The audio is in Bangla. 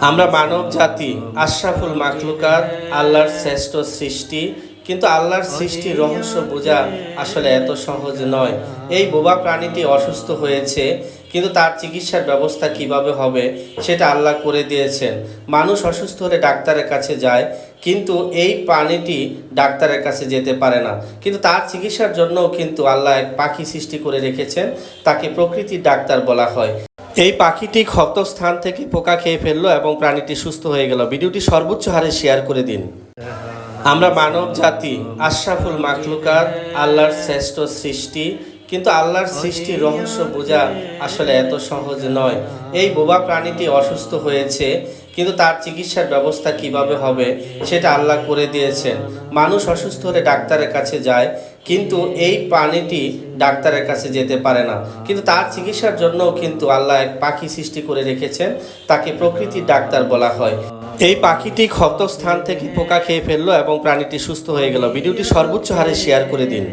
আমরা মানব জাতি আশরাফুল মাখলুকাত, আল্লাহর শ্রেষ্ঠ সৃষ্টি। কিন্তু আল্লাহর সৃষ্টির রহস্য বোঝা আসলে এত সহজ নয়। এই বোবা প্রাণীটি অসুস্থ হয়েছে, কিন্তু তার চিকিৎসার ব্যবস্থা কিভাবে হবে সেটা আল্লাহ করে দিয়েছেন। মানুষ অসুস্থ হলে ডাক্তারের কাছে যায়, কিন্তু এই প্রাণীটি ডাক্তারের কাছে যেতে পারে না। কিন্তু তার চিকিৎসার জন্যও কিন্তু আল্লাহ এক পাখি সৃষ্টি করে রেখেছেন, তাকে প্রকৃতির ডাক্তার বলা হয়। এই পাখিটি ক্ষতস্থান থেকে পোকা খেয়ে ফেললো এবং প্রাণীটি সুস্থ হয়ে গেল। ভিডিওটি সর্বোচ্চ হারে শেয়ার করে দিন। আমরা মানব জাতি আশরাফুল মাখলুকাত, আল্লাহর শ্রেষ্ঠ সৃষ্টি। কিন্তু আল্লাহর সৃষ্টির রহস্য বোঝা আসলে এত সহজ নয়। এই বোবা প্রাণীটি অসুস্থ হয়েছে, কিন্তু তার চিকিৎসার ব্যবস্থা কিভাবে হবে সেটা আল্লাহ করে দিয়েছেন। মানুষ অসুস্থ হলে ডাক্তারের কাছে যায়, কিন্তু এই প্রাণীটি ডাক্তারের কাছে যেতে পারে না। কিন্তু তার চিকিৎসার জন্যও কিন্তু আল্লাহ এক পাখি সৃষ্টি করে রেখেছেন, তাকে প্রকৃতির ডাক্তার বলা হয়। এই পাখিটি ক্ষতস্থান থেকে পোকা খেয়ে ফেললো এবং প্রাণীটি সুস্থ হয়ে গেল। ভিডিওটি সর্বোচ্চ হারে শেয়ার করে দিন।